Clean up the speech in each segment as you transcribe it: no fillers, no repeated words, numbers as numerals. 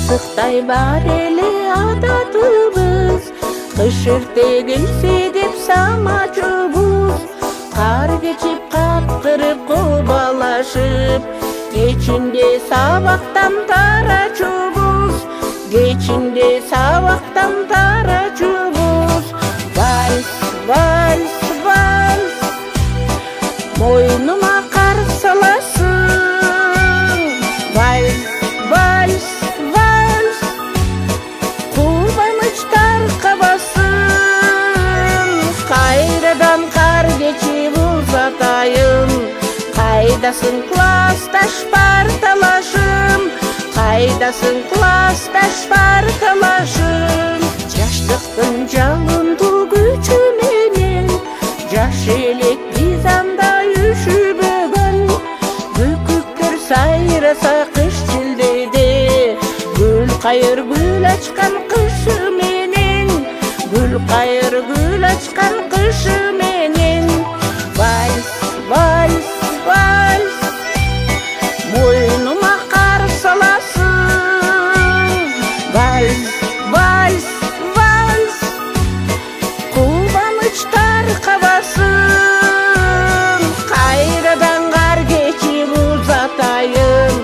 Мысықтай бар эле адатыбыз, кыш эрте келсе деп самачыбыз. Кар кечип каткырып кобалашып, кечинде сабактан тарачубуз, кечинде сабактан тарачубуз. Вальс, вальс, вальс, мойнума кар саласың. Вальс, вальс, вальс, кубанычтар кабасын. Кайрадан кар кечип узатайын, кайдасың классташ парталашым, кайдасың классташ парталашым. Жаштыктын жалындуу күчү менен жаш элек биз анда үшүбөгөн. Бүркүктөр сайраса кыш чилдеде, гүл кайыр гүл ачкан кышы менен, гүл кайыр гүл ачкан кышы менен. Вальс, вальс, вальс, мойнума кар саласың. Вальс, вальс, вальс, кубанычтар кабасын. Кайрадан кар кечип узатайын,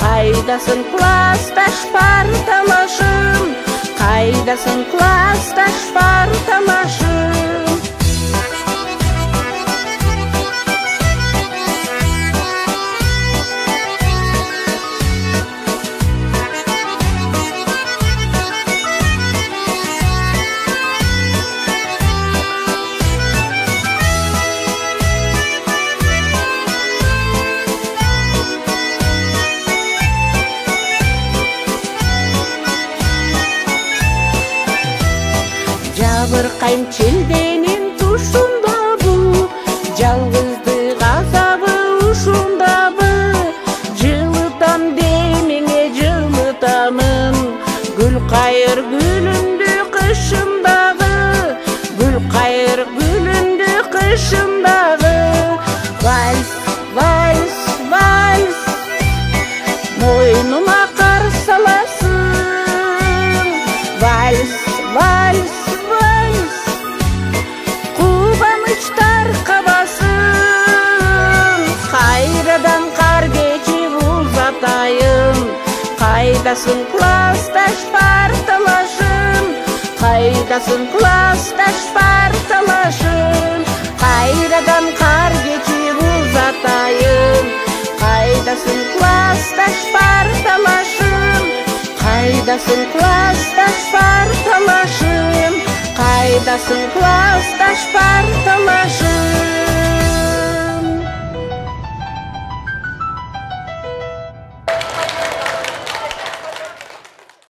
кайдасың классташ парталашым, кайдасың классташ парталашым. Жабыркайм чилденин тушундабы, жалгыздык азабы ушундабы. Жылытам демиңе жылытамын, гүл кайыр гүлүндү кышымдагы, гүл кайыр гүлүндү кышымдагы. Вальс, вальс, вальс, мойнума кар саласың. Вальс, вальс, вальс, кубанычтар кабасын. Кайрадан кар кечип узатайын, кайдасың классташ парталашым, кайдасың классташ парталашым. Кайрадан кар кечип узатайын, кайдасың классташ парталашым, кайдасың классташ парталашым, кайдасың классташ